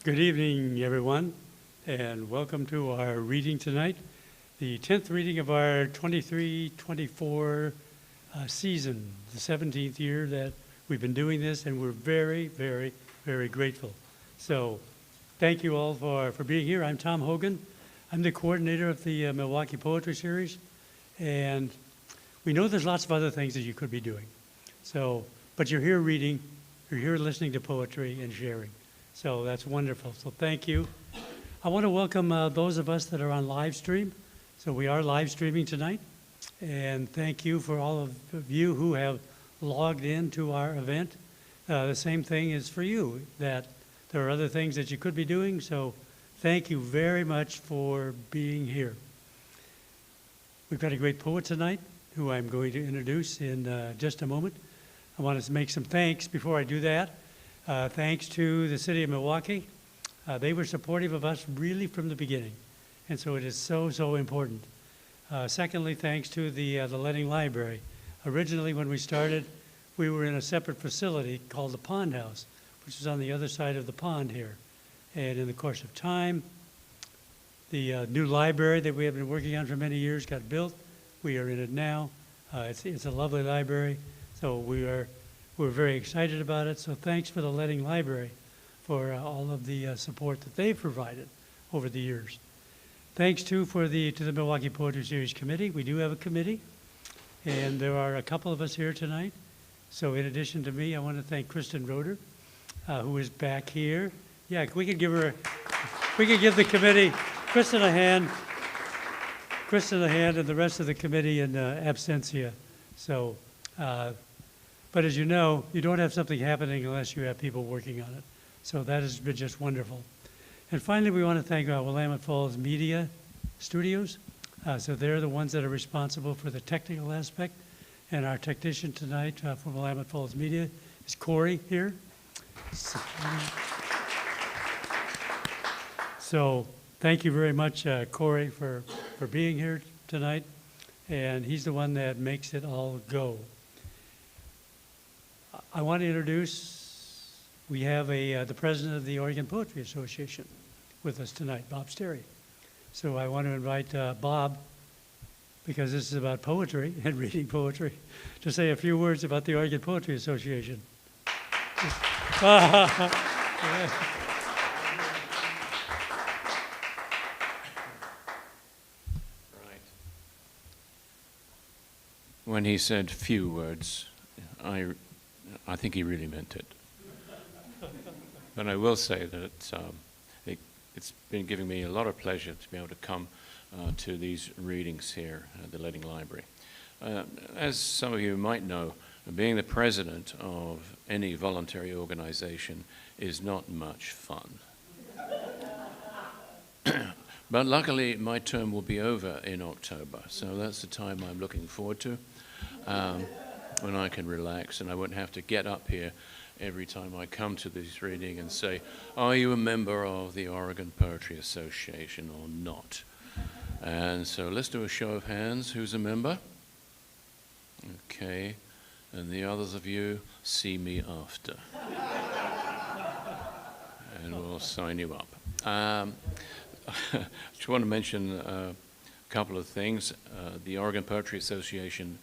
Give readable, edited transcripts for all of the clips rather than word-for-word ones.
Good evening, everyone, and welcome to our reading tonight, the 10th reading of our 23-24 season, the 17th year that we've been doing this, and we're very, very, very grateful. So thank you all for being here. I'm Tom Hogan. I'm the coordinator of the Milwaukie Poetry Series, and we know there's lots of other things that you could be doing. So, but you're here reading, you're here listening to poetry and sharing. So that's wonderful. So thank you. I want to welcome those of us that are on live stream. So we are live streaming tonight. And thank you for all of you who have logged into our event. The same thing is for you, that there are other things that you could be doing. So thank you very much for being here. We've got a great poet tonight who I'm going to introduce in just a moment. I want to make some thanks before I do that. Thanks to the city of Milwaukie. They were supportive of us really from the beginning. And so it is so important. Secondly, thanks to the Letting Library. Originally, when we started, we were in a separate facility called the Pond House, which is on the other side of the pond here. And in the course of time, the new library that we have been working on for many years got built. We are in it now. It's a lovely library. So we're very excited about it. So thanks for the Letting Library for all of the support that they've provided over the years. Thanks too to the Milwaukie Poetry Series Committee. We do have a committee, and there are a couple of us here tonight. So in addition to me, I want to thank Kristen Roeder, who is back here. Yeah, we could give the committee, Kristen a hand, and the rest of the committee in absentia. So. But as you know, you don't have something happening unless you have people working on it. So that has been just wonderful. And finally, we want to thank Willamette Falls Media Studios. So they're the ones that are responsible for the technical aspect. And our technician tonight for Willamette Falls Media is Corey here. So thank you very much, Corey, for being here tonight. And he's the one that makes it all go. I want to introduce, we have the president of the Oregon Poetry Association with us tonight, Bob Sterry. So I want to invite Bob, because this is about poetry and reading poetry, to say a few words about the Oregon Poetry Association. Right. When he said few words, I think he really meant it. But I will say that it's been giving me a lot of pleasure to be able to come to these readings here at the Letting Library. As some of you might know, being the president of any voluntary organization is not much fun. But luckily, my term will be over in October, so that's the time I'm looking forward to. When I can relax and I won't have to get up here every time I come to this reading and say, are you a member of the Oregon Poetry Association or not? And so let's do a show of hands. Who's a member? Okay. And the others of you, see me after. And we'll sign you up. I just want to mention a couple of things. The Oregon Poetry Association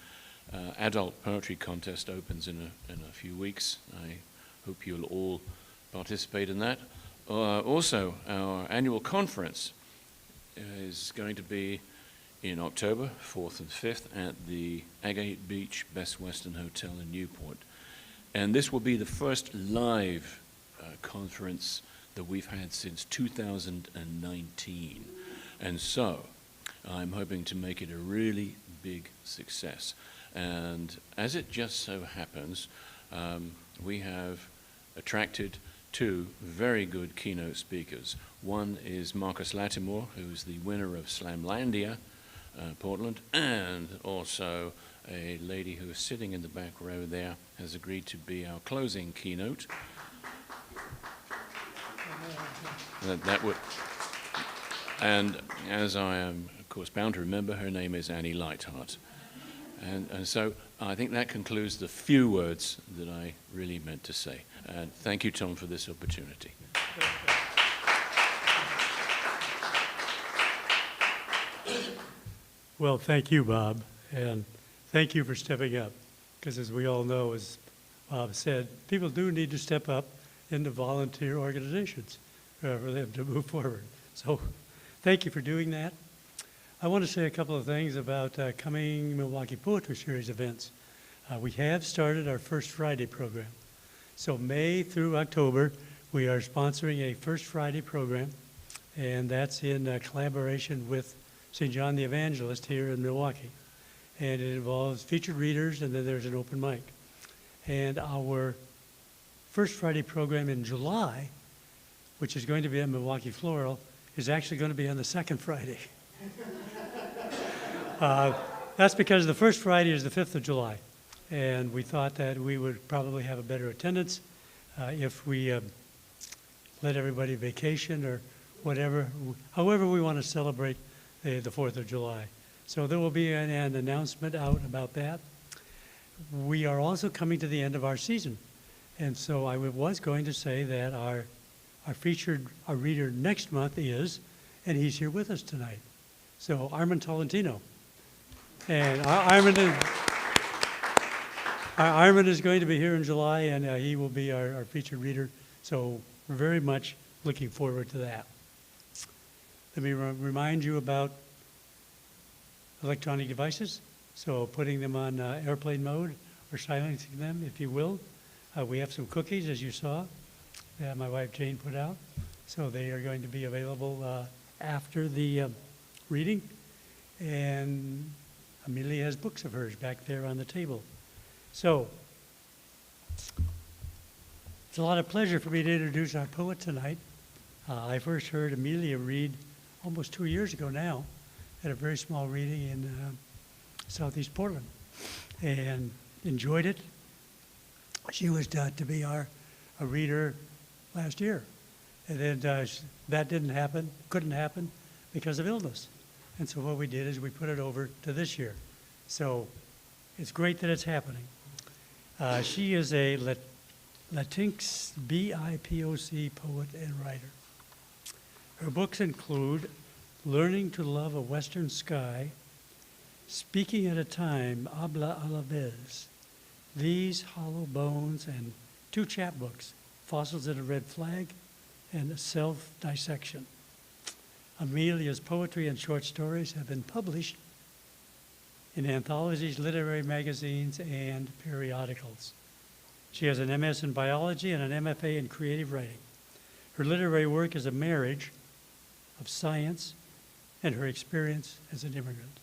adult poetry contest opens in a few weeks. I hope you'll all participate in that. Also, our annual conference is going to be in October 4th and 5th at the Agate Beach Best Western Hotel in Newport. And this will be the first live conference that we've had since 2019. And so I'm hoping to make it a really big success. And as it just so happens, we have attracted two very good keynote speakers. One is Marcus Lattimore, who's the winner of Slamlandia, Portland, and also a lady who is sitting in the back row there has agreed to be our closing keynote. And as I am, of course, bound to remember, her name is Annie Lightheart. And so I think that concludes the few words that I really meant to say. And thank you, Tom, for this opportunity. Well, thank you, Bob, and thank you for stepping up, because as we all know, as Bob said, people do need to step up into volunteer organizations for them to move forward. So thank you for doing that. I want to say a couple of things about coming Milwaukie Poetry Series events. We have started our First Friday program. So May through October, we are sponsoring a First Friday program, and that's in collaboration with St. John the Evangelist here in Milwaukie. And it involves featured readers, and then there's an open mic. And our First Friday program in July, which is going to be at Milwaukie Floral, is actually going to be on the second Friday. That's because the first Friday is the 5th of July. And we thought that we would probably have a better attendance if we let everybody vacation or whatever, however we want to celebrate the 4th of July. So there will be an announcement out about that. We are also coming to the end of our season. And so I was going to say that our reader next month is, and he's here with us tonight. So Armand Tolentino. And Armand is going to be here in July, and he will be our featured reader. So we're very much looking forward to that. Let me remind you about electronic devices. So putting them on airplane mode or silencing them, if you will. We have some cookies, as you saw, that my wife Jane put out. So they are going to be available after the reading. And Amelia has books of hers back there on the table. So it's a lot of pleasure for me to introduce our poet tonight. I first heard Amelia read almost 2 years ago now at a very small reading in Southeast Portland, and enjoyed it. She was to be a reader last year, and then that couldn't happen because of illness. And so what we did is we put it over to this year. So it's great that it's happening. She is a Latinx BIPOC poet and writer. Her books include Learning to Love a Western Sky, Speaking at a Time, Habla a la Vez, These Hollow Bones, and 2 chapbooks, Fossils in a Red Flag and Self-Dissection. Amelia's poetry and short stories have been published in anthologies, literary magazines, and periodicals. She has an MS in biology and an MFA in creative writing. Her literary work is a marriage of science and her experience as an immigrant.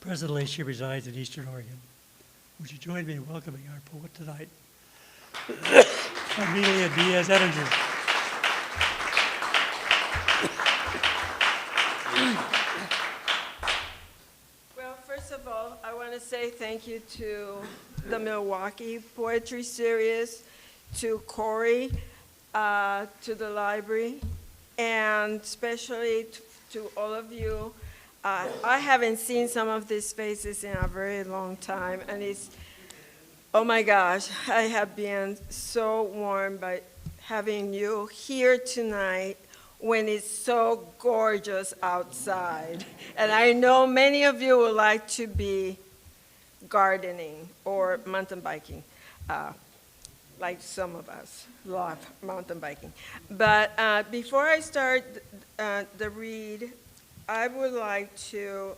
Presently, she resides in Eastern Oregon. Would you join me in welcoming our poet tonight, Amelia Diaz Ettinger. Well, first of all, I want to say thank you to the Milwaukie Poetry Series, to Corey, to the library, and especially to all of you. I haven't seen some of these faces in a very long time, and it's, oh my gosh, I have been so warmed by having you here tonight when it's so gorgeous outside. And I know many of you would like to be gardening or mountain biking, like some of us love mountain biking. But before I start the read, I would like to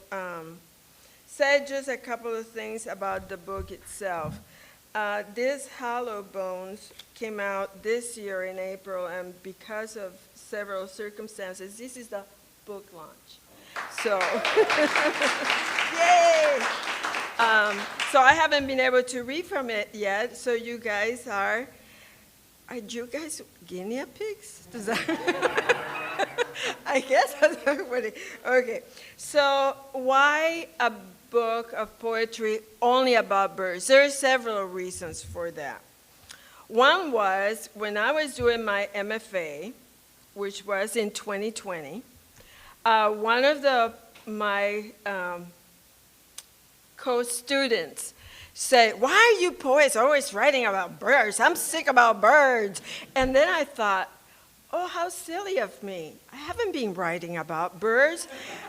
say just a couple of things about the book itself. This Hollow Bones came out this year in April, and because of several circumstances, this is the book launch. So, yay! So I haven't been able to read from it yet, so you guys are you guys guinea pigs? Does that I guess that's everybody. Okay, so why a book of poetry only about birds? There are several reasons for that. One was when I was doing my MFA, which was in 2020, one of my co-students said, "Why are you poets always writing about birds? I'm sick about birds." And then I thought, oh, how silly of me. I haven't been writing about birds.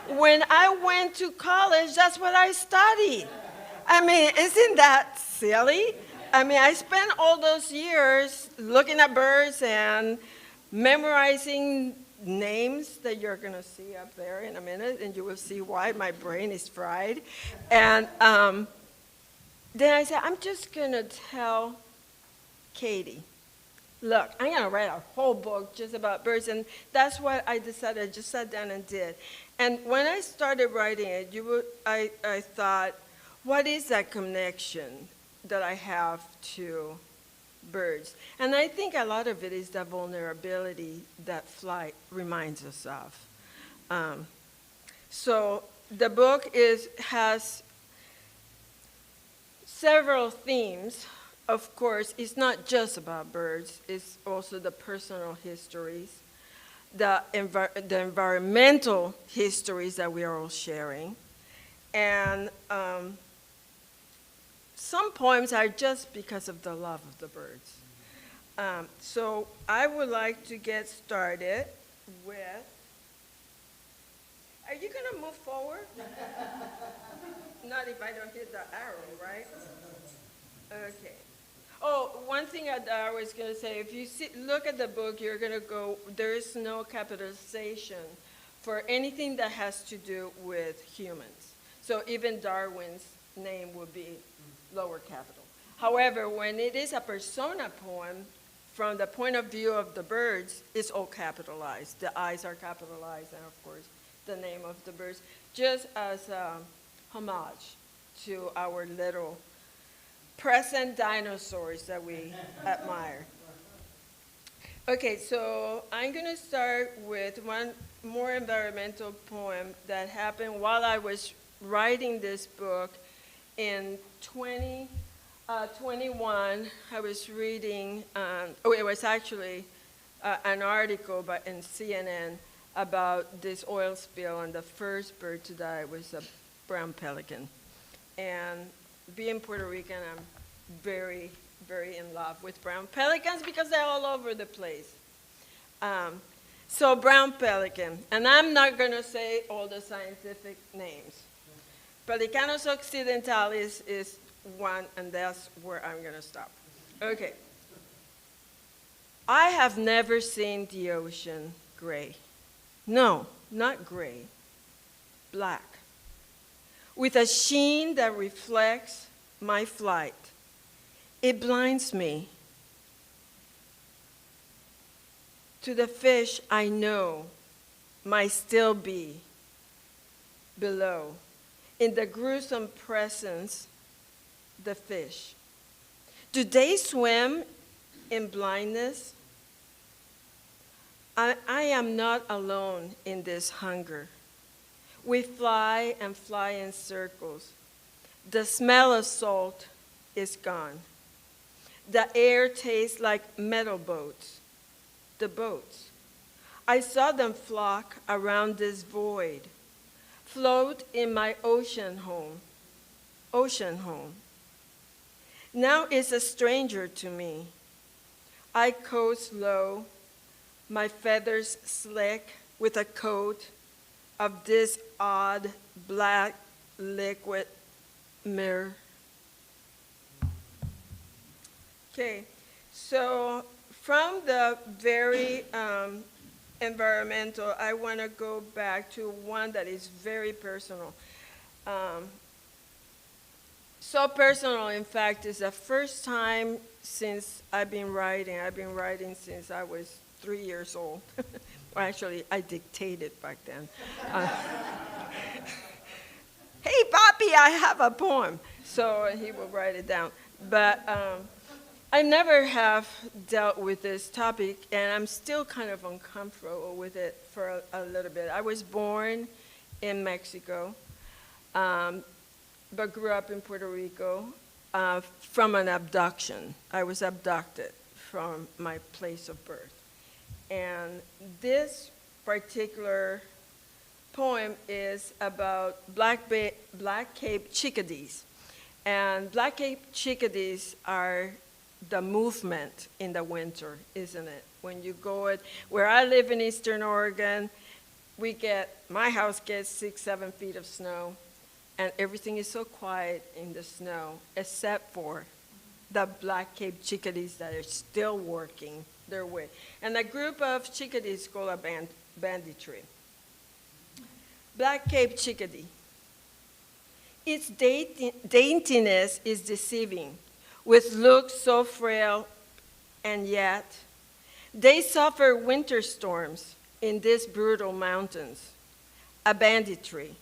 When I went to college, that's what I studied. I mean, isn't that silly? I mean, I spent all those years looking at birds and memorizing names that you're going to see up there in a minute, and you will see why my brain is fried. And then I said, I'm just going to tell Katie, look, I'm going to write a whole book just about birds. And that's what I decided. I just sat down and did. And when I started writing it, I thought, what is that connection that I have to birds? And I think a lot of it is the vulnerability that flight reminds us of. So the book has several themes. Of course, it's not just about birds. It's also the personal histories, the environmental histories that we are all sharing. And some poems are just because of the love of the birds. So I would like to get started with, are you going to move forward? Not if I don't hit the arrow, right? Okay. Oh, one thing I was going to say, if you look at the book, you're going to go, there is no capitalization for anything that has to do with humans. So even Darwin's name would be lower capital. However, when it is a persona poem, from the point of view of the birds, it's all capitalized. The eyes are capitalized, and of course, the name of the birds, just as a homage to our little present dinosaurs that we admire. Okay, so I'm going to start with one more environmental poem that happened while I was writing this book in 2021. I was reading, it was actually an article in CNN about this oil spill, and the first bird to die was a brown pelican. And being Puerto Rican, I'm very, very in love with brown pelicans because they're all over the place. So brown pelican, and I'm not going to say all the scientific names. Pelicanus occidentalis is one, and that's where I'm going to stop. Okay. I have never seen the ocean gray. No, not gray, black, with a sheen that reflects my flight. It blinds me. To the fish I know might still be below. In the gruesome presence, the fish. Do they swim in blindness? I am not alone in this hunger. We fly and fly in circles. The smell of salt is gone. The air tastes like metal boats. The boats. I saw them flock around this void, float in my ocean home. Now it's a stranger to me. I coast low, my feathers slick with a coat of this odd black liquid mirror. Okay, so from the very environmental, I want to go back to one that is very personal. So personal, in fact, is the first time since I've been writing. I've been writing since I was 3 years old. Well, actually, I dictated back then. Hey, Papi, I have a poem. So he will write it down. But I never have dealt with this topic, and I'm still kind of uncomfortable with it for a little bit. I was born in Mexico, but grew up in Puerto Rico from an abduction. I was abducted from my place of birth. And this particular poem is about black-cape chickadees. And black-cape chickadees are the movement in the winter, isn't it? When you go where I live in Eastern Oregon, my house gets 6, 7 feet of snow, and everything is so quiet in the snow, except for the black-capped chickadees that are still working their way. And a group of chickadees called a banditry. Black-capped chickadee. Its daintiness is deceiving, with looks so frail, and yet they suffer winter storms in these brutal mountains. A banditry.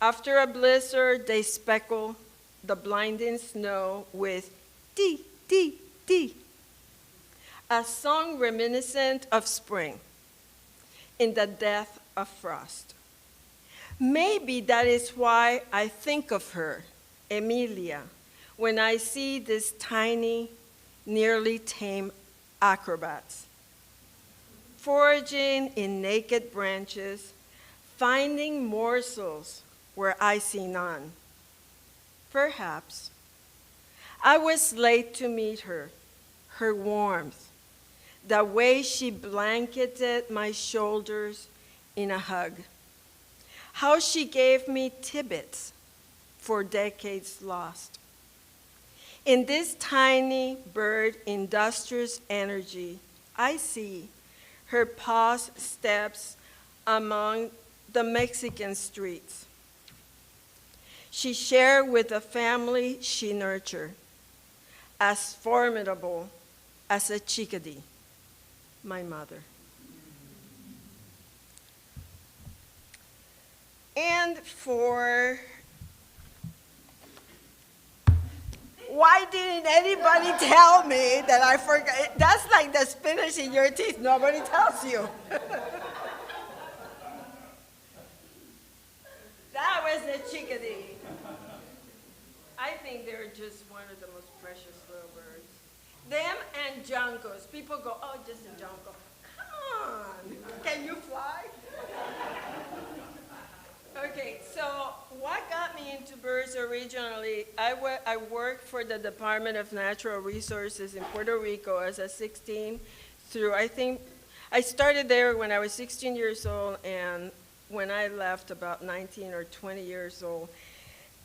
After a blizzard, they speckle the blinding snow with dee, dee, dee. A song reminiscent of spring in the death of frost. Maybe that is why I think of her, Amelia, when I see these tiny, nearly tame acrobats, foraging in naked branches, finding morsels where I see none. Perhaps I was late to meet her, her warmth, the way she blanketed my shoulders in a hug, how she gave me tidbits for decades lost. In this tiny bird industrious energy, I see her pause steps among the Mexican streets. She shared with the family she nurtured, as formidable as a chickadee, my mother. And why didn't anybody tell me that I forgot? That's like the spinach in your teeth. Nobody tells you. That was the chickadee. I think they're just one of the most precious little birds. Them and juncos. People go, oh, just a junco. Come on. Can you fly? Okay, so what got me into birds originally, I worked for the Department of Natural Resources in Puerto Rico as a 16 through, I started there when I was 16 years old, and when I left about 19 or 20 years old.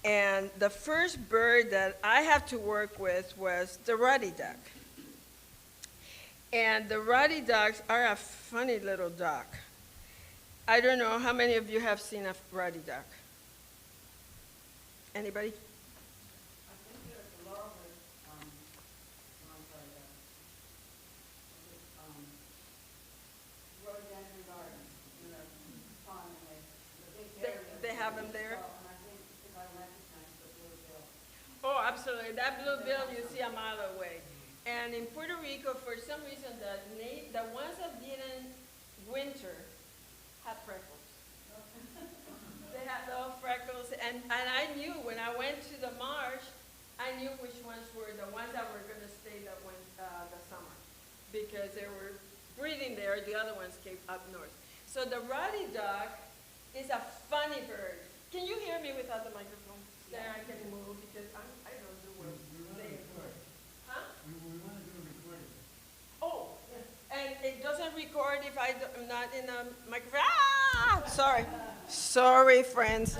And the first bird that I had to work with was the ruddy duck. And the ruddy ducks are a funny little duck. I don't know how many of you have seen a ruddy duck. Anybody? I think there's a lot of rhododendron gardens in the pond, and the big area. They have them there? And I think if I recognize the blue bill. Oh, absolutely. That blue bill you see a mile away. And in Puerto Rico, for some reason, the ones that didn't winter had freckles. They had little freckles, and I knew when I went to the marsh, I knew which ones were the ones that were going to stay the summer, because they were breeding there. The other ones came up north. So the ruddy duck is a funny bird. Can you hear me without the microphone? There I can move because I don't do well saying words. Huh? We want to do a recording. Oh, and it doesn't record if I'm not in a microphone. Ah! Sorry. Sorry, friends.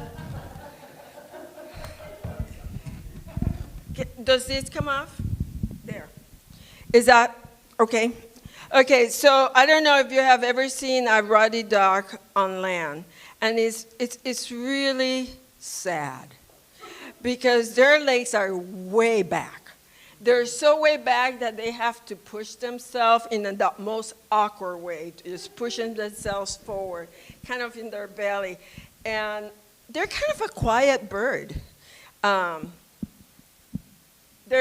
Does this come off? There. Is that okay? Okay, so I don't know if you have ever seen a ruddy duck on land, and it's really sad because their legs are way back. They're so way back that they have to push themselves in the most awkward way, just pushing themselves forward, kind of in their belly. And they're kind of a quiet bird. They're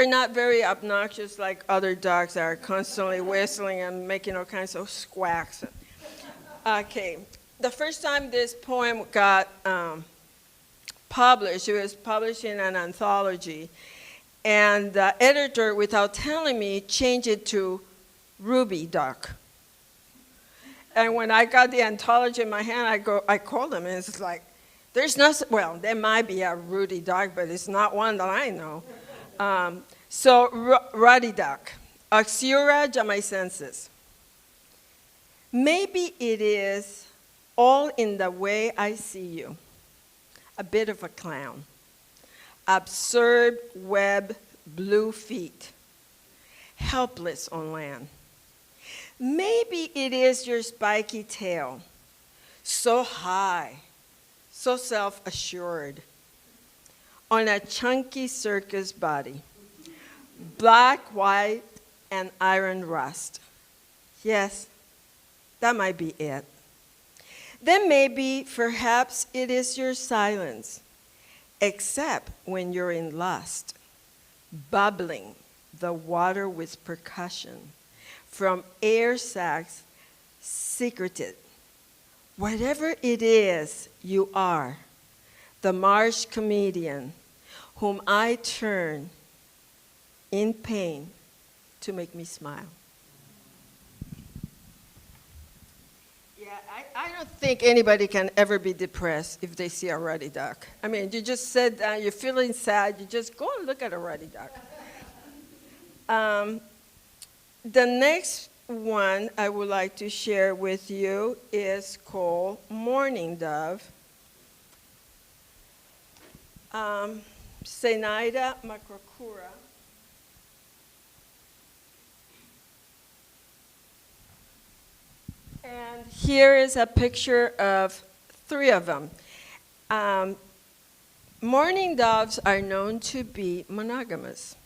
not very obnoxious like other dogs that are constantly whistling and making all kinds of squawks. Okay, the first time this poem got published, it was published in an anthology. And the editor, without telling me, changed it to Ruby Duck. And when I got the anthology in my hand, I called him, and it's like, there's no, well, there might be a Rudy Duck, but it's not one that I know. So, ruddy duck, Oxyura jamaicensis. Maybe it is all in the way I see you. A bit of a clown. Absurd web blue feet. Helpless on land. Maybe it is your spiky tail. So high, so self-assured. On a chunky circus body. Black, white, and iron rust. Yes, that might be it. Then maybe, perhaps, it is your silence, except when you're in lust, bubbling the water with percussion from air sacs secreted. Whatever it is you are, the marsh comedian whom I turn in pain to make me smile. Yeah, I don't think anybody can ever be depressed if they see a ruddy duck. I mean, you just sit down, you're feeling sad, you just go and look at a ruddy duck. The next one I would like to share with you is called Mourning Dove. Senaida macrocura. And here is a picture of 3 of them. Mourning doves are known to be monogamous.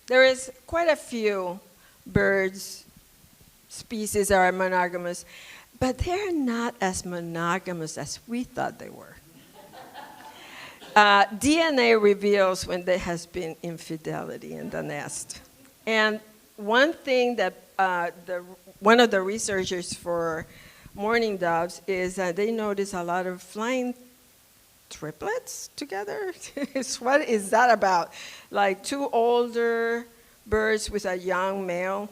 There is quite a few birds species that are monogamous, but they're not as monogamous as we thought they were. DNA reveals when there has been infidelity in the nest. And one thing that one of the researchers for mourning doves is that they notice a lot of flying triplets together. What is that about? Like 2 older birds with a young male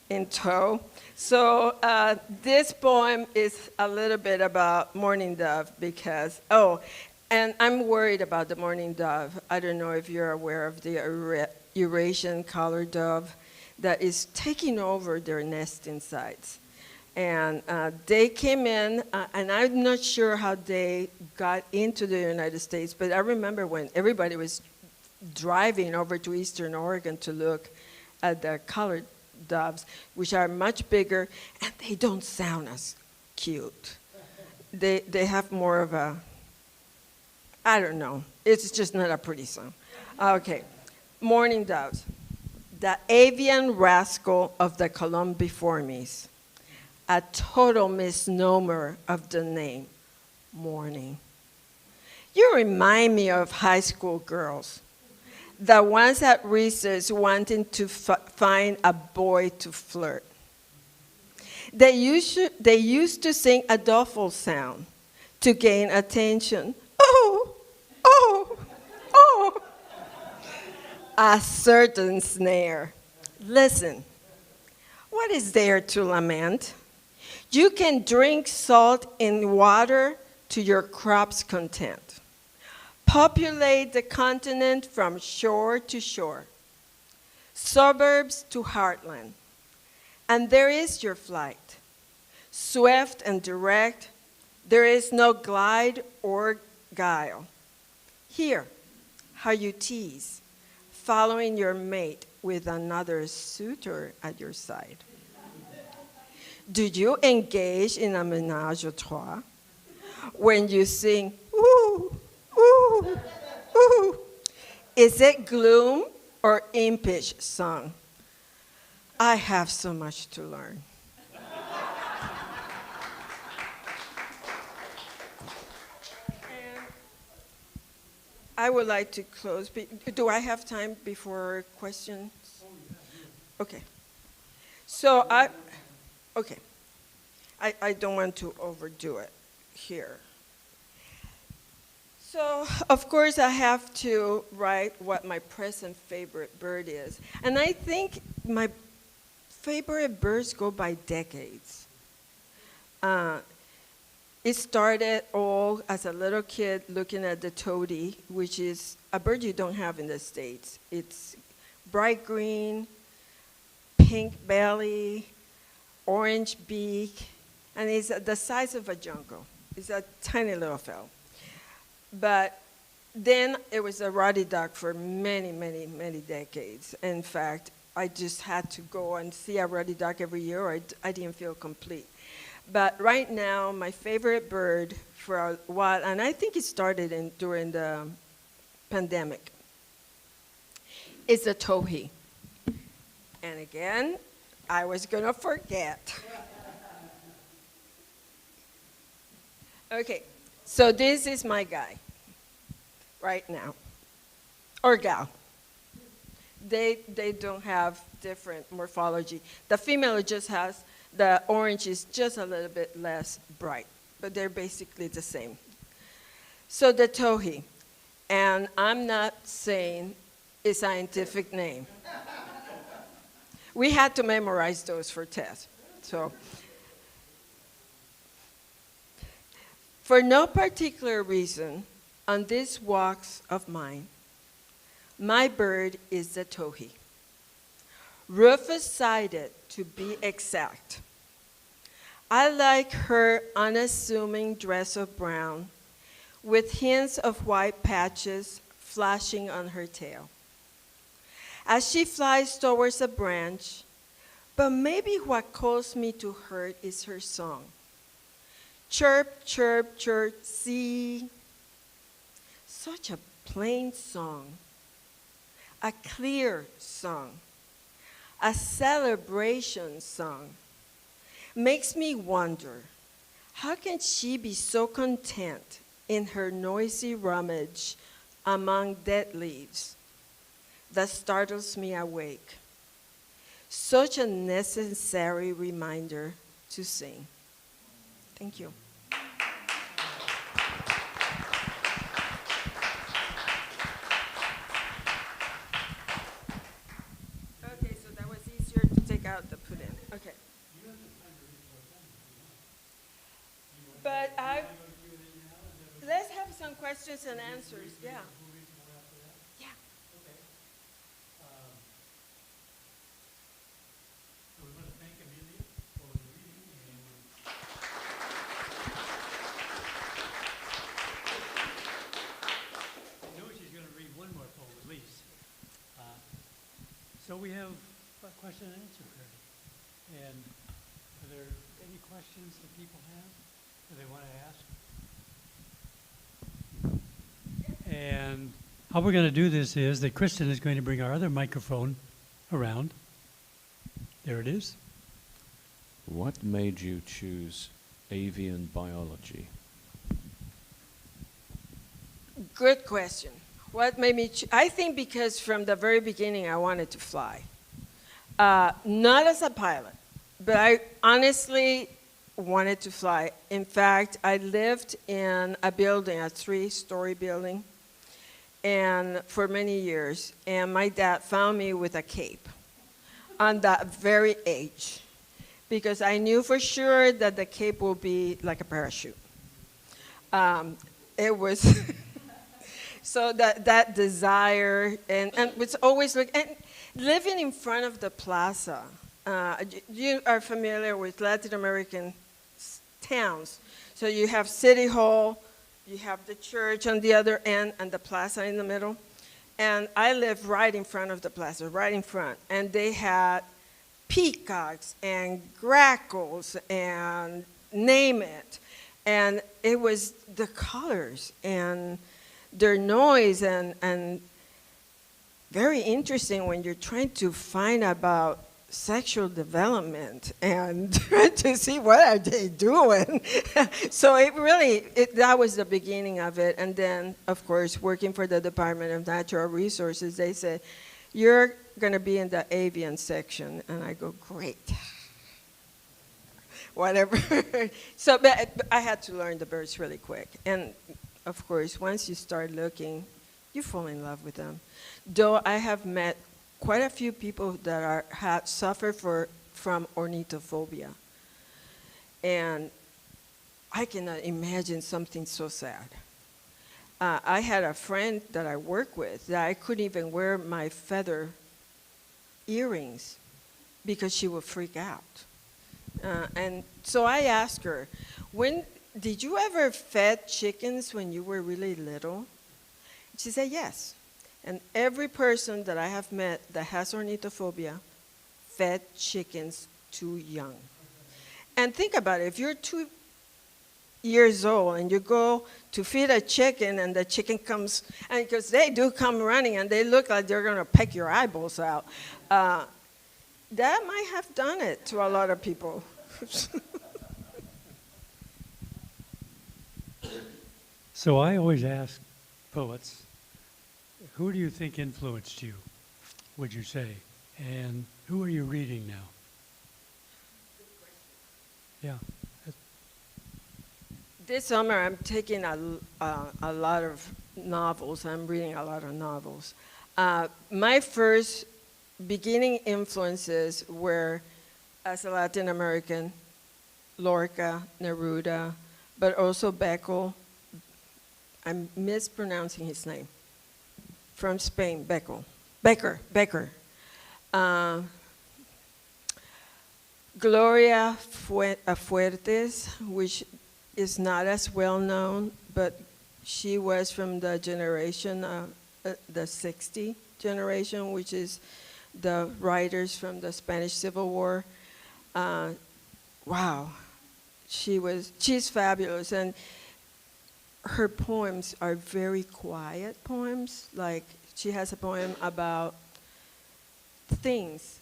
in tow. So this poem is a little bit about mourning dove because, and I'm worried about the mourning dove. I don't know if you're aware of the Eurasian collared dove that is taking over their nesting sites. And they came in, and I'm not sure how they got into the United States, but I remember when everybody was driving over to Eastern Oregon to look at the collared doves, which are much bigger, and they don't sound as cute. They have more of a, I don't know, it's just not a pretty song. Okay, mourning doves. The avian rascal of the columbiformes, a total misnomer of the name, mourning. You remind me of high school girls, the ones at recess wanting to find a boy to flirt. They used to sing a duffel sound to gain attention. Oh, oh, oh. A certain snare. Listen, what is there to lament? You can drink salt in water to your crop's content. Populate the continent from shore to shore, suburbs to heartland. And there is your flight, swift and direct. There is no glide or guile. Here, how you tease, following your mate with another suitor at your side. Do you engage in a ménage à trois when you sing, ooh, ooh, ooh? Is it gloom or impish song? I have so much to learn. I would like to close. Do I have time before questions? Okay. So I don't want to overdo it here. So, of course, I have to write what my present favorite bird is. And I think my favorite birds go by decades. It started all as a little kid looking at the toady, which is a bird you don't have in the States. It's bright green, pink belly, orange beak, and it's the size of a junco. It's a tiny little fowl. But then it was a ruddy duck for many, many, many decades. In fact, I just had to go and see a ruddy duck every year, or I didn't feel complete. But right now, my favorite bird for a while, and I think it started during the pandemic, is the towhee. And again, I was gonna forget. Okay, so this is my guy right now, or gal. They don't have different morphology. The female just has, the orange is just a little bit less bright, but they're basically the same. So the towhee, and I'm not saying a scientific name. We had to memorize those for tests. So, for no particular reason, on these walks of mine, my bird is the towhee. Rufous-sided, to be exact. I like her unassuming dress of brown, with hints of white patches flashing on her tail. As she flies towards a branch, but maybe what calls me to her is her song. Chirp, chirp, chirp, see. Such a plain song, a clear song, a celebration song. Makes me wonder, how can she be so content in her noisy rummage among dead leaves that startles me awake? Such a necessary reminder to sing. Thank you. Okay, so that was easier to take out than put in. Okay. But let's have some questions and answers. Yeah. Yeah. So we want to thank Amelia for the reading. I know she's going to read one more poem at least. So we have a question and answer period. And are there any questions that people have that they want to ask? And how we're going to do this is that Kristen is going to bring our other microphone around. There it is. What made you choose avian biology? Good question. What made me I think because from the very beginning I wanted to fly. Not as a pilot, but I honestly wanted to fly. In fact, I lived in a building, a 3-story building, and for many years, and my dad found me with a cape on that very age, because I knew for sure that the cape will be like a parachute. It was so that desire, and it's always like, and living in front of the plaza. You are familiar with Latin American towns. So you have City Hall, you have the church on the other end, and the plaza in the middle. And I lived right in front of the plaza, right in front. And they had peacocks and grackles and name it. And it was the colors and their noise, and very interesting when you're trying to find about sexual development and trying to see what are they doing. So that was the beginning of it. And then, of course, working for the Department of Natural Resources, they said, you're going to be in the avian section. And I go, great. Whatever. So but I had to learn the birds really quick. And, of course, once you start looking, you fall in love with them. Though I have met quite a few people that suffer from ornithophobia. And I cannot imagine something so sad. I had a friend that I work with that I couldn't even wear my feather earrings because she would freak out. And so I asked her, did you ever fed chickens when you were really little? She said yes. And every person that I have met that has ornithophobia fed chickens too young. And think about it, if you're 2 years old and you go to feed a chicken and the chicken comes, and because they do come running and they look like they're going to peck your eyeballs out, that might have done it to a lot of people. So I always ask poets, who do you think influenced you, would you say? And who are you reading now? Yeah. This summer I'm taking a lot of novels. I'm reading a lot of novels. My first beginning influences were, as a Latin American, Lorca, Neruda, but also Beckel. I'm mispronouncing his name. From Spain, Becker. Gloria Fuertes, which is not as well known, but she was from the generation, the 60 generation, which is the writers from the Spanish Civil War. Wow, she's fabulous, and her poems are very quiet poems. Like, she has a poem about things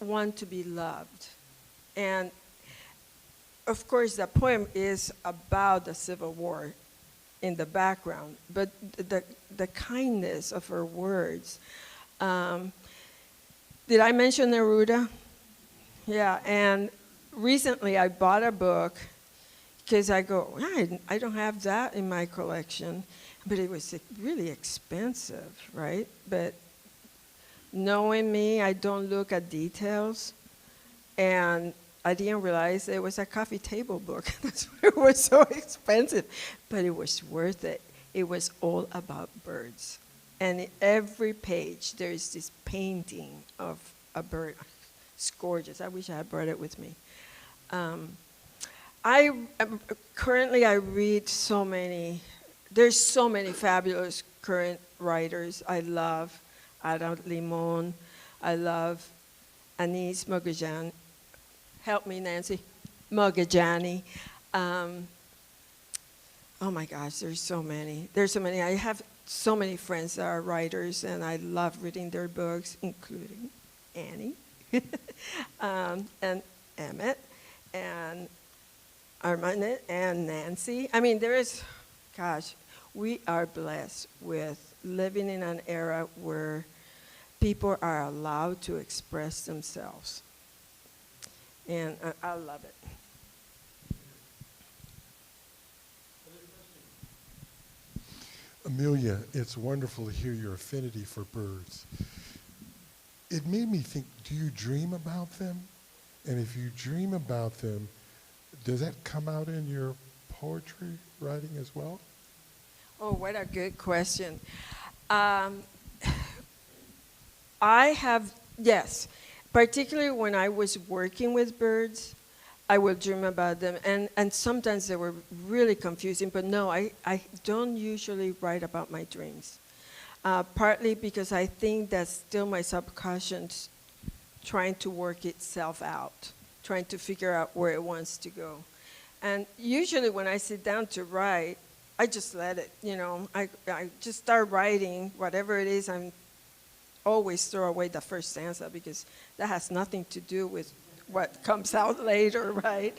want to be loved. And of course, the poem is about the Civil War in the background, but the kindness of her words. Did I mention Neruda? Yeah, and recently I bought a book because I go, I don't have that in my collection, but it was really expensive, right? But knowing me, I don't look at details, and I didn't realize it was a coffee table book. That's why it was so expensive, but it was worth it. It was all about birds. And in every page, there is this painting of a bird. It's gorgeous. I wish I had brought it with me. Currently, I read so many. There's so many fabulous current writers. I love Ada Limon. I love Anis Mogajani. Help me, Nancy. Mogajani. Oh my gosh, there's so many. There's so many. I have so many friends that are writers, and I love reading their books, including Annie, and Emmett, and Armand, and Nancy. I mean, we are blessed with living in an era where people are allowed to express themselves. And I love it. Amelia, it's wonderful to hear your affinity for birds. It made me think, do you dream about them? And if you dream about them, does that come out in your poetry writing as well? Oh, what a good question. Yes. Particularly when I was working with birds, I would dream about them. And sometimes they were really confusing, but no, I don't usually write about my dreams. Partly because I think that's still my subconscious trying to work itself out, trying to figure out where it wants to go. And usually when I sit down to write, I just let it, I just start writing whatever it is. I'm always throw away the first stanza because that has nothing to do with what comes out later, right?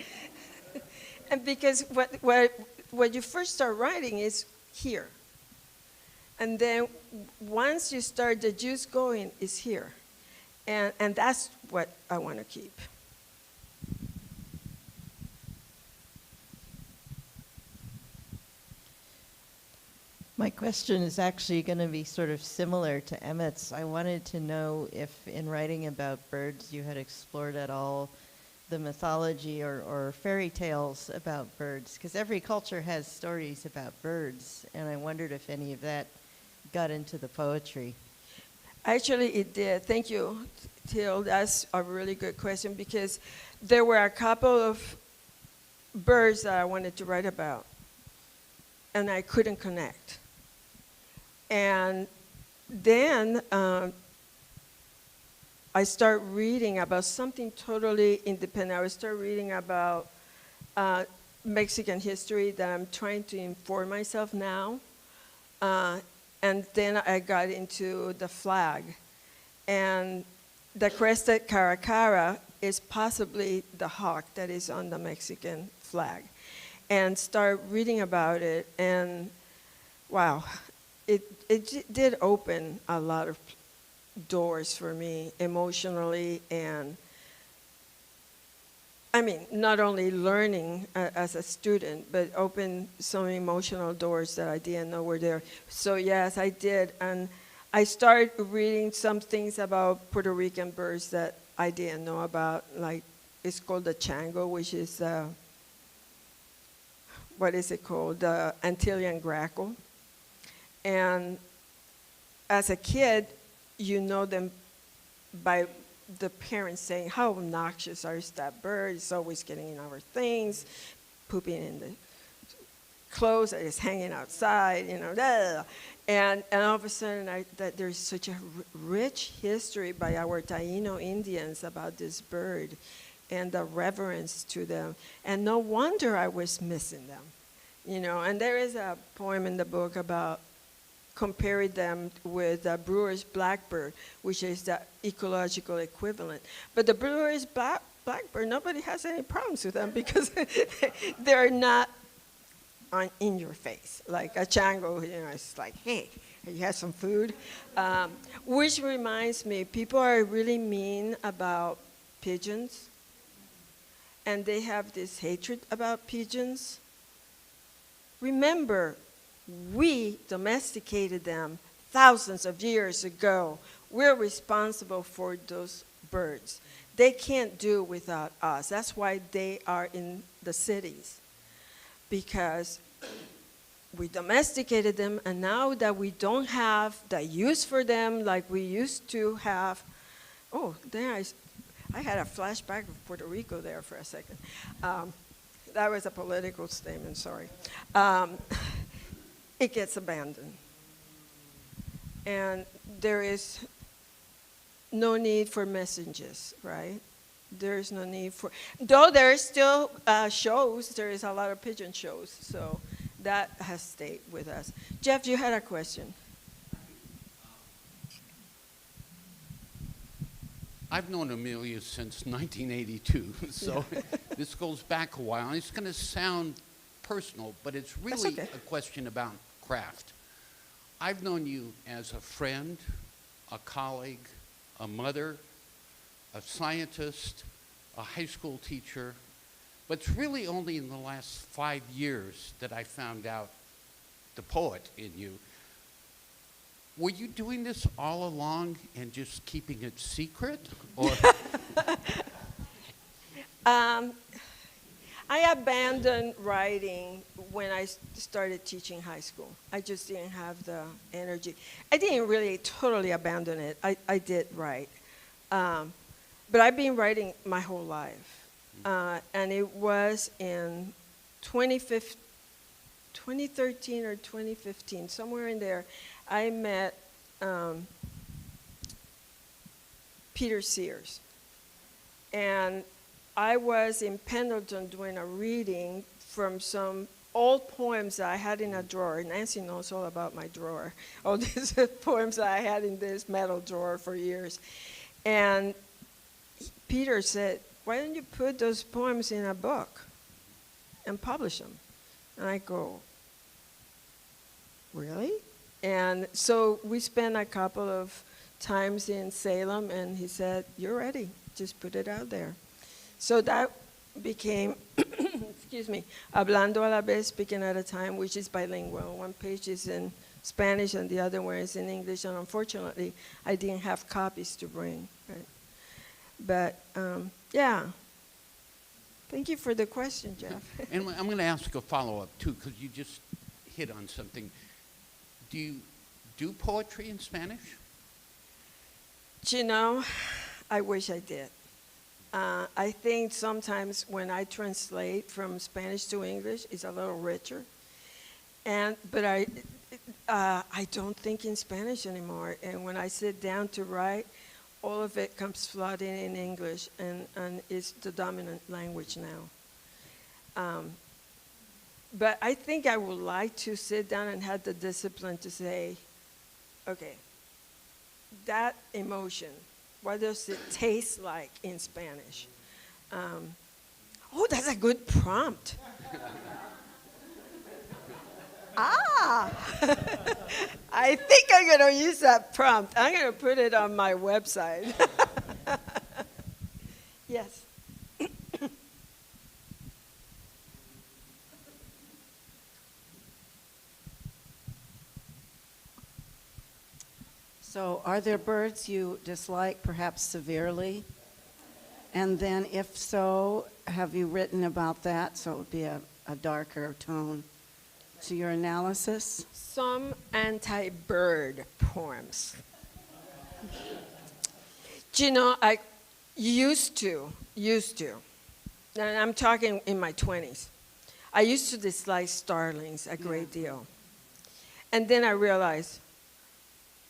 And because what you first start writing is here. And then once you start the juice going, is here. And that's what I want to keep. My question is actually going to be sort of similar to Emmett's. I wanted to know if in writing about birds you had explored at all the mythology or fairy tales about birds, because every culture has stories about birds, and I wondered if any of that got into the poetry. Actually, it did. Thank you, Till. That's a really good question, because there were a couple of birds that I wanted to write about, and I couldn't connect. And then I start reading about something totally independent. I start reading about Mexican history that I'm trying to inform myself now. And then I got into the flag. And the crested caracara is possibly the hawk that is on the Mexican flag. And start reading about it, and wow, it did open a lot of doors for me emotionally, and I mean, not only learning as a student, but opened some emotional doors that I didn't know were there. So yes, I did, and I started reading some things about Puerto Rican birds that I didn't know about, like it's called the chango, which is, what is it called? The Antillean grackle. And as a kid, you know them by the parents saying, how obnoxious is that bird? It's always getting in our things, pooping in the clothes that is hanging outside, you know. Blah. And all of a sudden, that there's such a rich history by our Taino Indians about this bird and the reverence to them. And no wonder I was missing them, you know. And there is a poem in the book about comparing them with the brewer's blackbird, which is the ecological equivalent. But the brewer's blackbird, nobody has any problems with them because they're not in your face. Like a chango, you know, it's like, hey, you have some food? Which reminds me, people are really mean about pigeons, and they have this hatred about pigeons. Remember, we domesticated them thousands of years ago. We're responsible for those birds. They can't do without us. That's why they are in the cities, because we domesticated them, and now that we don't have the use for them like we used to have, oh, there I had a flashback of Puerto Rico there for a second. That was a political statement, sorry. It gets abandoned. And there is no need for messengers, right? There is no need for, though there is still shows, there is a lot of pigeon shows, so that has stayed with us. Jeff, you had a question. I've known Amelia since 1982, so this goes back a while. And it's going to sound personal, but it's really okay. a question about craft. I've known you as a friend, a colleague, a mother, a scientist, a high school teacher, but it's really only in the last 5 years that I found out the poet in you. Were you doing this all along and just keeping it secret? Or I abandoned writing when I started teaching high school. I just didn't have the energy. I didn't really totally abandon it. I did write. But I've been writing my whole life. And it was in 2013 or 2015, somewhere in there, I met Peter Sears. And I was in Pendleton doing a reading from some old poems that I had in a drawer. Nancy knows all about my drawer. All these poems that I had in this metal drawer for years. And Peter said, why don't you put those poems in a book and publish them? And I go, really? And so we spent a couple of times in Salem, and he said, you're ready, just put it out there. So that became, excuse me, Hablando a la vez, speaking at a time, which is bilingual. One page is in Spanish and the other one is in English, and unfortunately, I didn't have copies to bring. Right? But yeah, Thank you for the question, Jeff. And I'm going to ask a follow-up, too, because you just hit on something. Do you do poetry in Spanish? You know, I wish I did. I think sometimes when I translate from Spanish to English, it's a little richer. But I don't think in Spanish anymore. And when I sit down to write, all of it comes flooding in English, and it's the dominant language now. But I think I would like to sit down and have the discipline to say, okay, that emotion, what does it taste like in Spanish? Oh, that's a good prompt. I think I'm going to use that prompt. I'm going to put it on my website. Yes. So are there birds you dislike, perhaps severely? And then if so, have you written about that so it would be a darker tone to your analysis? Some anti-bird poems. You know, I used to, and I'm talking in my 20s, I used to dislike starlings a great deal. And then I realized,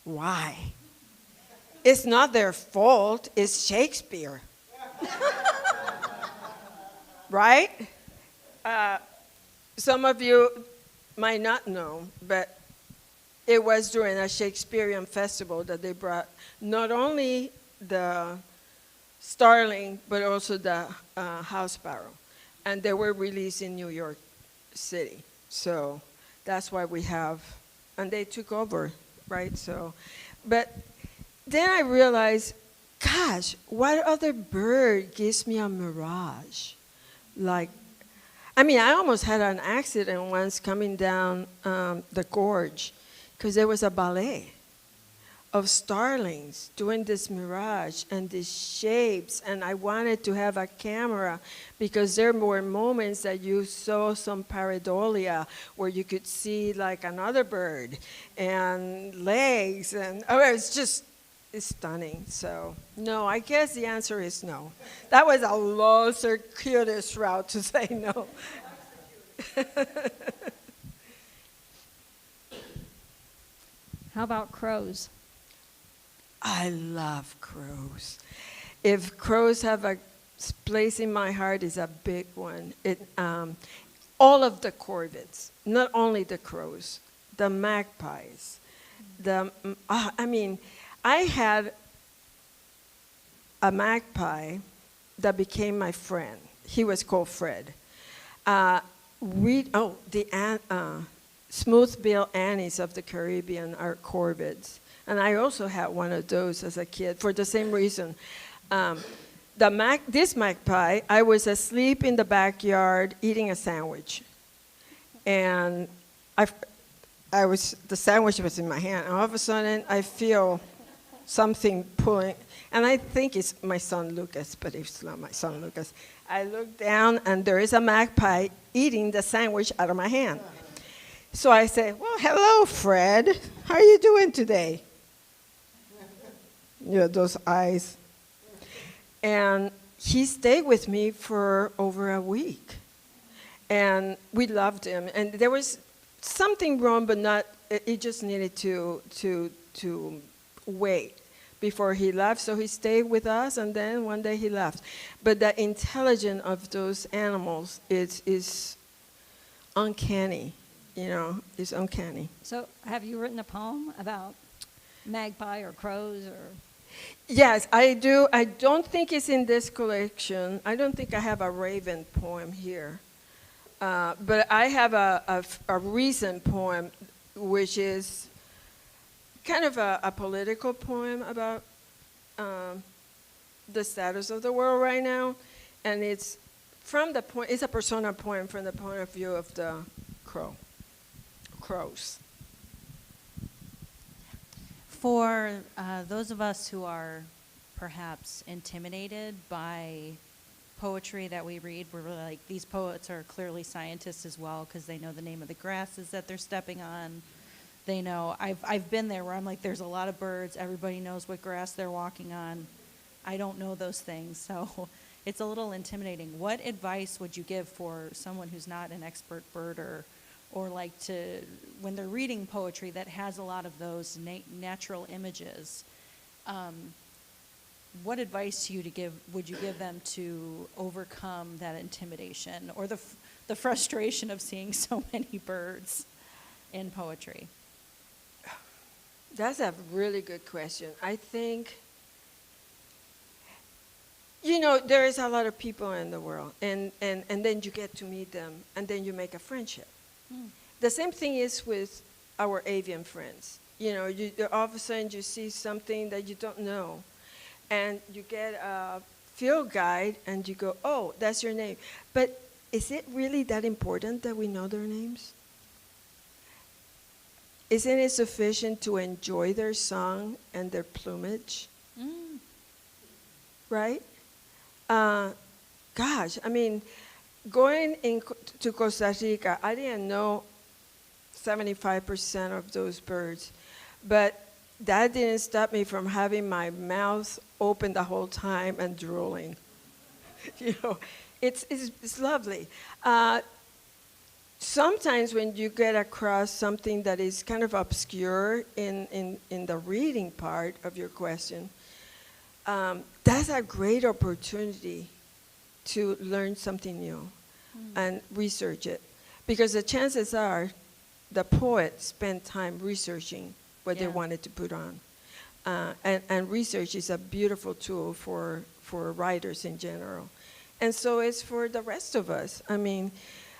why? It's not their fault, it's Shakespeare. Right? Some of you might not know, but it was during a Shakespearean festival that they brought not only the starling, but also the house sparrow. And they were released in New York City. So that's why we have, and they took over, right? So, but then I realized, gosh, what other bird gives me a mirage? Like, I mean, I almost had an accident once coming down the gorge because there was a ballet of starlings doing this mirage and these shapes, and I wanted to have a camera because there were moments that you saw some pareidolia where you could see like another bird and legs, and it's stunning. So no, I guess the answer is no. That was a long, circuitous route to say no. How about crows? I love crows. If crows have a place in my heart, is a big one. All of the corvids, not only the crows, the magpies. I had a magpie that became my friend. He was called Fred. Smooth-billed Annies of the Caribbean are corvids. And I also had one of those as a kid for the same reason. This magpie, I was asleep in the backyard eating a sandwich. And the sandwich was in my hand. And all of a sudden, I feel something pulling. And I think it's my son Lucas, but it's not my son Lucas. I look down, and there is a magpie eating the sandwich out of my hand. So I say, well, hello, Fred. How are you doing today? You know, those eyes. And he stayed with me for over a week. And we loved him. And there was something wrong, but not, it just needed to wait before he left. So he stayed with us, and then one day he left. But the intelligence of those animals is uncanny. You know, it's uncanny. So have you written a poem about magpie or crows or? Yes, I do. I don't think it's in this collection. I don't think I have a raven poem here. But I have a recent poem, which is kind of a political poem about the status of the world right now. And it's a personal poem from the point of view of the crows. For those of us who are perhaps intimidated by poetry that we read, where we're like, these poets are clearly scientists as well because they know the name of the grasses that they're stepping on. They know, I've been there where I'm like, there's a lot of birds, everybody knows what grass they're walking on. I don't know those things, so it's a little intimidating. What advice would you give for someone who's not an expert birder, or like to, when they're reading poetry that has a lot of those natural images, what advice would you give them to overcome that intimidation or the frustration of seeing so many birds in poetry? That's a really good question. I think, you know, there is a lot of people in the world, and then you get to meet them, and then you make a friendship. The same thing is with our avian friends. You know, all of a sudden you see something that you don't know, and you get a field guide, and you go, oh, that's your name. But is it really that important that we know their names? Isn't it sufficient to enjoy their song and their plumage? Right? Gosh, I mean, going to Costa Rica, I didn't know 75% of those birds, but that didn't stop me from having my mouth open the whole time and drooling. You know, it's lovely. Sometimes when you get across something that is kind of obscure in the reading part of your question, that's a great opportunity to learn something new and research it. Because the chances are the poet spent time researching what they wanted to put on. And research is a beautiful tool for writers in general. And so it's for the rest of us. I mean,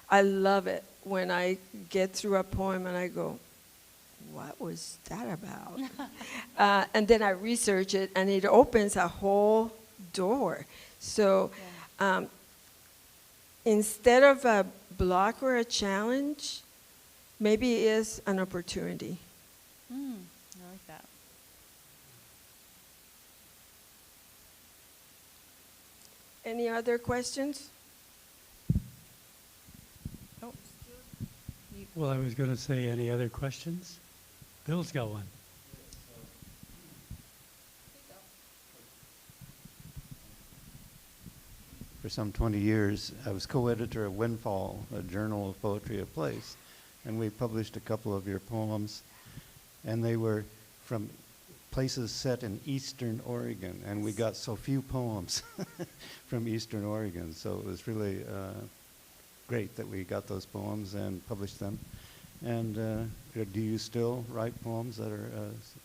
I love it when I get through a poem and I go, what was that about? And then I research it, and it opens a whole door. So instead of a block or a challenge, maybe it is an opportunity. I like that. Any other questions? Well, I was going to say, any other questions? Bill's got one. For some 20 years, I was co-editor of Windfall, a journal of poetry of place, and we published a couple of your poems, and they were from places set in Eastern Oregon, and we got so few poems from Eastern Oregon, so it was really great that we got those poems and published them. And do you still write poems that are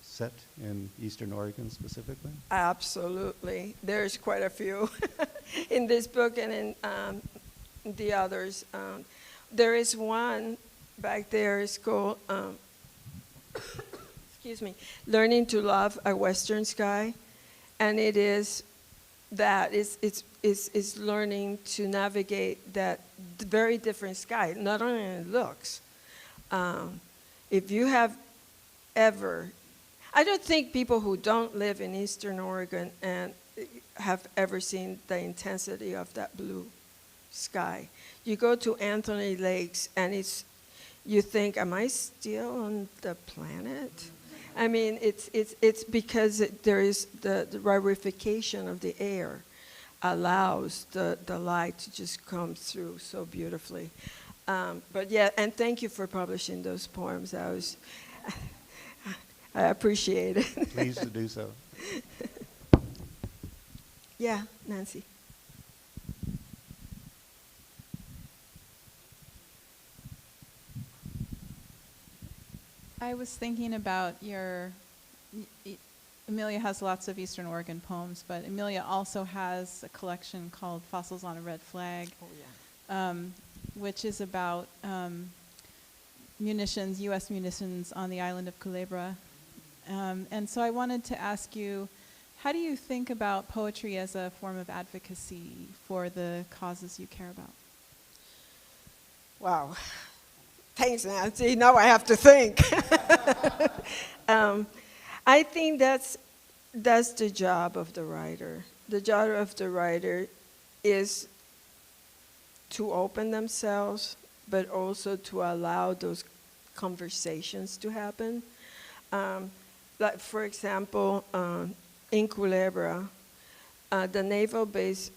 set in Eastern Oregon specifically? Absolutely. There's quite a few in this book and in the others. There is one back there, it's called, excuse me, Learning to Love a Western Sky. And it is that, it's learning to navigate that very different sky, not only in looks. If you have ever, I don't think people who don't live in Eastern Oregon and have ever seen the intensity of that blue sky. You go to Anthony Lakes and you think, am I still on the planet? I mean, it's because there is the rarefication of the air allows the light to just come through so beautifully. But yeah, and thank you for publishing those poems. I appreciate it. Pleased to do so. Yeah, Nancy. I was thinking about Amelia has lots of Eastern Oregon poems, but Amelia also has a collection called Fossils on a Red Flag. Oh, yeah. Which is about munitions, U.S. munitions on the island of Culebra. And so I wanted to ask you, how do you think about poetry as a form of advocacy for the causes you care about? Wow. Thanks, Nancy. Now I have to think. I think that's the job of the writer. The job of the writer is to open themselves, but also to allow those conversations to happen. Like, for example, in Culebra, the naval base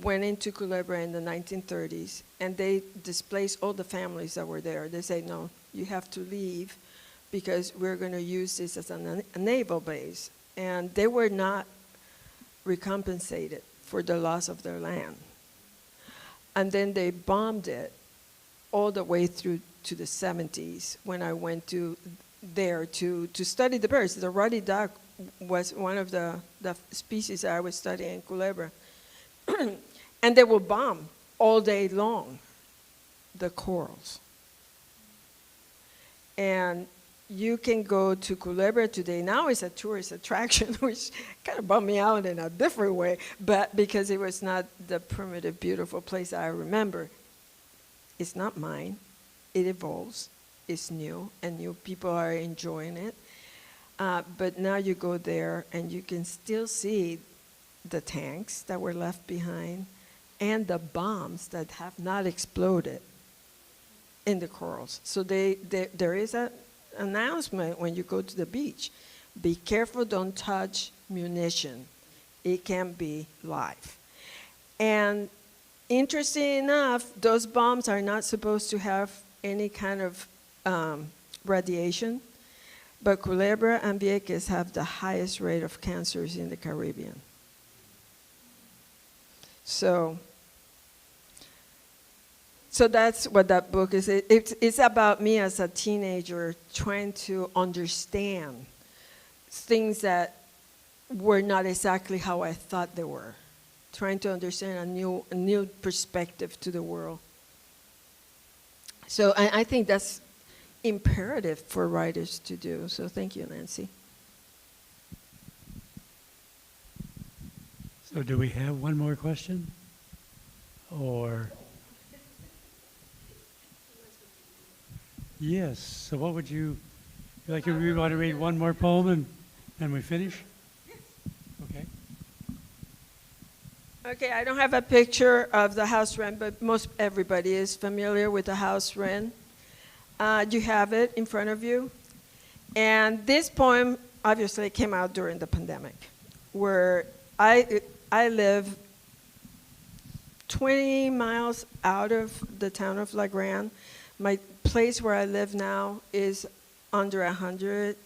went into Culebra in the 1930s, and they displaced all the families that were there. They say, no, you have to leave because we're going to use this as a naval base. And they were not recompensated for the loss of their land. And then they bombed it all the way through to the 70s when I went there to study the birds. The ruddy duck was one of the species that I was studying in Culebra. And they will bomb all day long the corals. And you can go to Culebra today. Now it's a tourist attraction, which kind of bummed me out in a different way, but because it was not the primitive, beautiful place I remember. It's not mine. It evolves. It's new, and new people are enjoying it. But now you go there, and you can still see the tanks that were left behind and the bombs that have not exploded in the corals. So there is an announcement when you go to the beach. Be careful, don't touch munition. It can be live. And interesting enough, those bombs are not supposed to have any kind of radiation, but Culebra and Vieques have the highest rate of cancers in the Caribbean. So that's what that book is. It's about me as a teenager trying to understand things that were not exactly how I thought they were, trying to understand a new perspective to the world. So I think that's imperative for writers to do. So thank you, Nancy. So do we have one more question? Or? Yes. So what would you like to read? Want to read one more poem and we finish? Yes. Okay. Okay, I don't have a picture of the house wren, but most everybody is familiar with the house wren. You have it in front of you. And this poem obviously came out during the pandemic, where I live 20 miles out of the town of La Grande. My place where I live now is under 100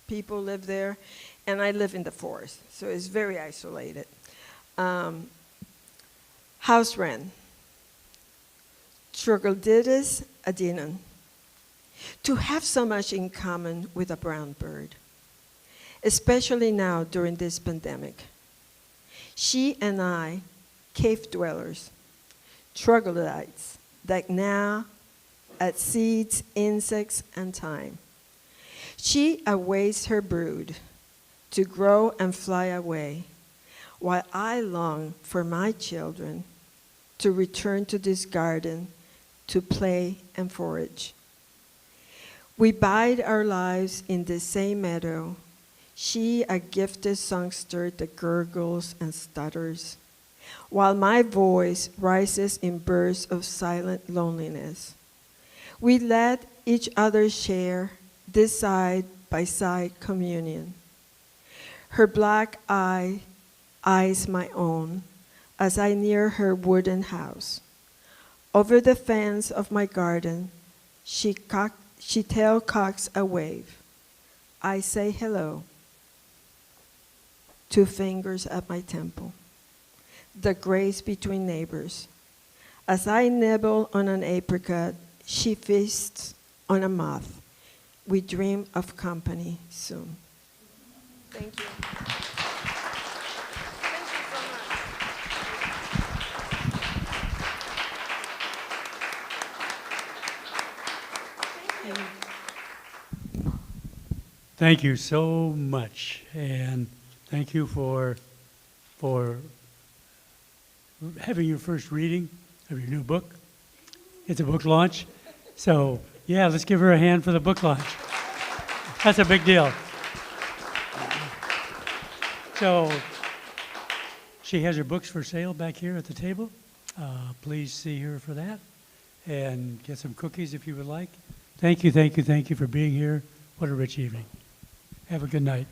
people live there, and I live in the forest, so it's very isolated. House wren, Troglodytes adenum. To have so much in common with a brown bird, especially now during this pandemic. She and I, cave dwellers, troglodytes, that gnaw at seeds, insects, and time. She awaits her brood to grow and fly away, while I long for my children to return to this garden to play and forage. We bide our lives in the same meadow, she a gifted songster that gurgles and stutters, while my voice rises in bursts of silent loneliness. We let each other share this side-by-side communion. Her black eye eyes my own as I near her wooden house. Over the fence of my garden, she tail cocks a wave. I say hello. 2 fingers at my temple. The grace between neighbors. As I nibble on an apricot, she feasts on a moth. We dream of company soon. Thank you. Thank you so much, and thank you for having your first reading of your new book. It's a book launch, so yeah, let's give her a hand for the book launch. That's a big deal. So She has her books for sale back here at the table. Please see her for that, and get some cookies if you would like. Thank you for being here. What a rich evening. Have a good night.